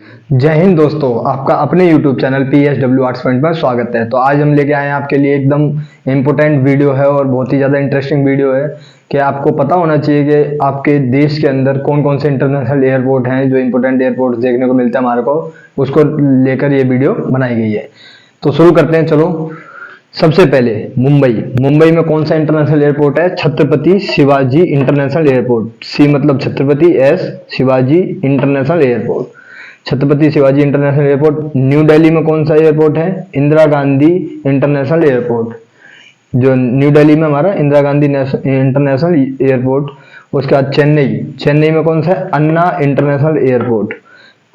जय हिंद दोस्तों, आपका अपने YouTube channel PSW arts point में स्वागत है। तो आज हम लेके आए हैं आपके लिए एकदम इम्पोर्टेंट वीडियो है और बहुत ही ज़्यादा इंटरेस्टिंग वीडियो है कि आपको पता होना चाहिए कि आपके देश के अंदर कौन कौन से इंटरनेशनल एयरपोर्ट हैं, जो इम्पोर्टेंट एयरपोर्ट देखने को मिलता है हमारे को, उसको लेकर ये वीडियो बनाई गई है। तो शुरू करते हैं, चलो। सबसे पहले मुंबई में कौन सा इंटरनेशनल एयरपोर्ट है? Chhatrapati Shivaji international airport. C मतलब Chhatrapati, S Shivaji international airport, Chhatrapati Shivaji international airport. New Delhi में कौन सा एयरपोर्ट है? इंदिरा गांधी इंटरनेशनल एयरपोर्ट, जो न्यू दिल्ली में हमारा इंदिरा गांधी इंटरनेशनल एयरपोर्ट। उसके बाद चेन्नई में कौन सा है? अन्ना इंटरनेशनल एयरपोर्ट।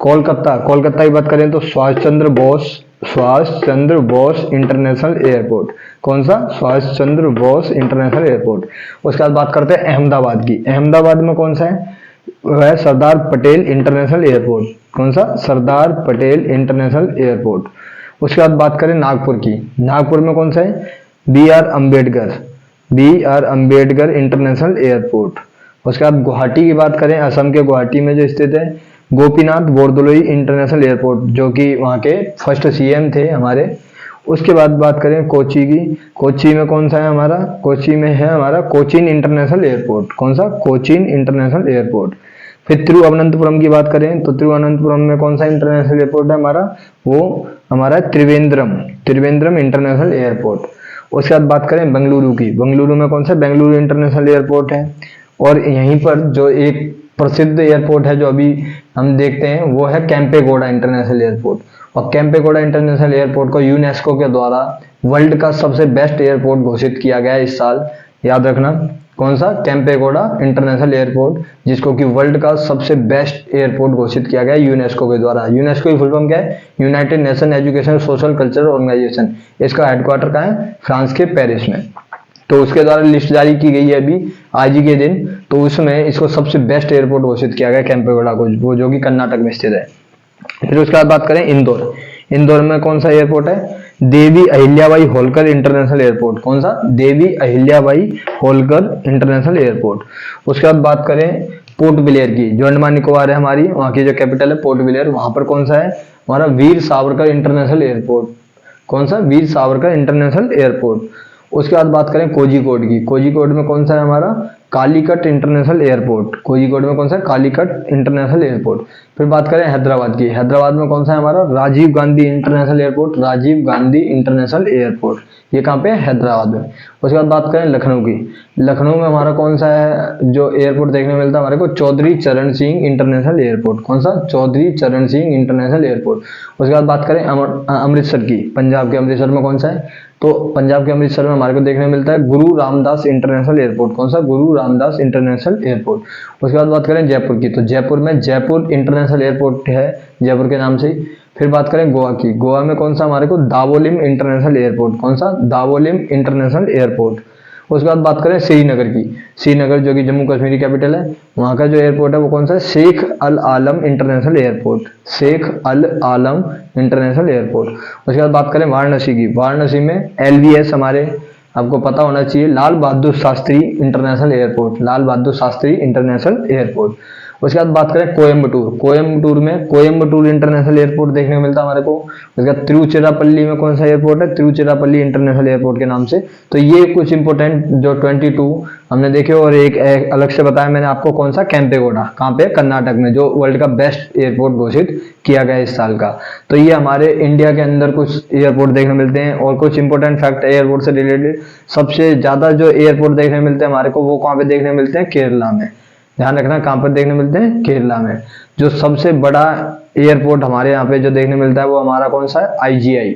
कोलकाता की बात करें तो सुभाष चंद्र बोस इंटरनेशनल एयरपोर्ट। कौन सा? Subhash Chandra Bose international airport. उसके बाद बात करते हैं अहमदाबाद की। अहमदाबाद में कौन सा है? वह है सरदार पटेल इंटरनेशनल एयरपोर्ट। कौन सा? Sardar Patel international airport. उसके बाद बात करें नागपुर की। नागपुर में कौन सा है? B R Ambedkar international airport. उसके बाद गुवाहाटी की बात करें, असम के गुवाहाटी में जो स्थित है गोपीनाथ बोरदोलोई इंटरनेशनल एयरपोर्ट, जो कि वहाँ के फर्स्ट सीएम थे हमारे। उसके बाद बात करें कोची की। कोची में कौन सा है हमारा? कोची में है हमारा कोचीन इंटरनेशनल एयरपोर्ट। कौन सा? Cochin international airport. फिर तिरुवनंतपुरम की बात करें तो तिरुवनंतपुरम में कौन सा इंटरनेशनल एयरपोर्ट है हमारा? वो हमारा त्रिवेंद्रम इंटरनेशनल एयरपोर्ट। उसके बाद बात करें बेंगलुरु की। बेंगलुरु में कौन सा? बेंगलुरु इंटरनेशनल एयरपोर्ट है। और यहीं पर जो एक प्रसिद्ध एयरपोर्ट है जो अभी हम देखते हैं वो है केम्पेगौड़ा इंटरनेशनल एयरपोर्ट। और केम्पेगौड़ा इंटरनेशनल एयरपोर्ट को यूनेस्को के द्वारा वर्ल्ड का सबसे बेस्ट एयरपोर्ट घोषित किया गया है इस साल। याद रखना, कौन सा? केम्पेगौड़ा इंटरनेशनल एयरपोर्ट, जिसको कि वर्ल्ड का सबसे बेस्ट एयरपोर्ट घोषित किया गया है यूनेस्को के द्वारा। यूनेस्को की फुल फॉर्म क्या है? United Nation Education Social Cultural Organization. इसका हेडक्वार्टर कहाँ है? फ्रांस के पेरिस में। तो उसके द्वारा लिस्ट जारी की गई है अभी आज ही के दिन। तो उसमें इसको सबसे बेस्ट एयरपोर्ट घोषित किया गया केम्पेगौड़ा को, वो जो कि कर्नाटक में स्थित है। फिर उसके बाद बात करें इंदौर में कौन सा एयरपोर्ट है? Devi Ahilyabai Holkar international airport. कौन सा? Devi Ahilyabai Holkar international airport. उसके बाद बात करें पोर्ट ब्लेयर की, जो अंडमान निकोबार है हमारी, वहाँ की जो कैपिटल है पोर्ट ब्लेयर, वहां पर कौन सा है हमारा? Veer Savarkar international airport. कौन सा? Veer Savarkar international airport. उसके बाद बात करें कोझिकोड की। कोझिकोड में कौन सा है हमारा? Calicut international airport. कोझिकोड में कौन सा है? Calicut international airport. फिर बात करें हैदराबाद की। हैदराबाद में कौन सा है हमारा? Rajiv Gandhi international airport. Rajiv Gandhi international airport, ये कहाँ पे है? हैदराबाद में। उसके बाद बात करें लखनऊ की। लखनऊ में हमारा कौन सा है जो एयरपोर्ट देखने को मिलता है हमारे को? चौधरी चरण सिंह इंटरनेशनल एयरपोर्ट। कौन सा? चौधरी चरण सिंह इंटरनेशनल एयरपोर्ट। उसके बाद बात करें अमृतसर की। पंजाब के अमृतसर में कौन सा है? तो पंजाब के अमृतसर में हमारे को देखने को मिलता है गुरु रामदास इंटरनेशनल एयरपोर्ट। कौन सा? गुरु रामदास इंटरनेशनल एयरपोर्ट। उसके बाद बात करें जयपुर की। तो जयपुर में जयपुर इंटरनेशनल एयरपोर्ट है, जयपुर के नाम से। फिर बात करें गोवा की। गोवा में कौन सा हमारे को? दावोलिम इंटरनेशनल एयरपोर्ट। कौन सा? दावोलिम इंटरनेशनल एयरपोर्ट। उसके बाद बात करें श्रीनगर की। श्रीनगर जो कि जम्मू कश्मीर की कैपिटल है, वहाँ का जो एयरपोर्ट है वो कौन सा है? शेख अल आलम इंटरनेशनल एयरपोर्ट। शेख अल आलम इंटरनेशनल एयरपोर्ट। उसके बाद बात करें वाराणसी की। वाराणसी में LBS हमारे आपको पता होना चाहिए, Lal Bahadur Shastri international airport. Lal Bahadur Shastri international airport. उसके बाद बात करें कोयम्बटूर में कोयम्बटूर इंटरनेशनल एयरपोर्ट देखने को मिलता है हमारे को। उसके बाद तिरुचिरापल्ली में कौन सा एयरपोर्ट है? तिरुचिरापल्ली इंटरनेशनल एयरपोर्ट के नाम से। तो ये कुछ इंपोर्टेंट जो 22 हमने देखे। और एक अलग से बताया मैंने आपको, कौन सा? केम्पेगौड़ा, कहाँ पे? कर्नाटक में, जो वर्ल्ड का बेस्ट एयरपोर्ट घोषित किया गया इस साल का। तो ये हमारे इंडिया के अंदर कुछ एयरपोर्ट देखने मिलते हैं। और कुछ इंपोर्टेंट फैक्ट एयरपोर्ट से रिलेटेड, सबसे ज्यादा जो एयरपोर्ट देखने मिलते हैं हमारे को, वो कहाँ पे देखने मिलते हैं? केरला में। ध्यान रखना, कहाँ पर देखने मिलते हैं? केरला में। जो सबसे बड़ा एयरपोर्ट हमारे यहाँ पे जो देखने मिलता है वो हमारा कौन सा है? IGI।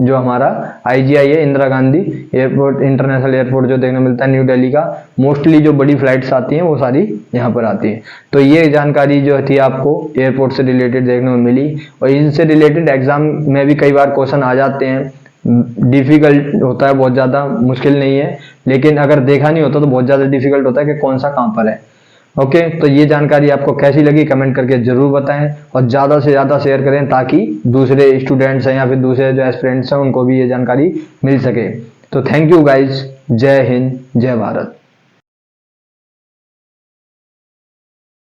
जो हमारा IGI है, Indira Gandhi airport international airport, जो देखने मिलता है न्यू दिल्ली का। मोस्टली जो बड़ी फ्लाइट्स आती हैं वो सारी यहाँ पर आती हैं। तो ये जानकारी जो थी आपको एयरपोर्ट से रिलेटेड देखने को मिली। और इनसे रिलेटेड एग्जाम में भी कई बार क्वेश्चन आ जाते हैं। डिफिकल्ट होता है, बहुत ज़्यादा मुश्किल नहीं है, लेकिन अगर देखा नहीं होता तो बहुत ज़्यादा डिफिकल्ट होता है कि कौन सा कहाँ पर है। ओके, तो ये जानकारी आपको कैसी लगी कमेंट करके जरूर बताएं। और ज़्यादा से ज़्यादा शेयर करें ताकि दूसरे स्टूडेंट्स हैं या फिर दूसरे जो एस्पिरेंट्स हैं उनको भी ये जानकारी मिल सके। तो थैंक यू गाइज। जय हिंद, जय भारत।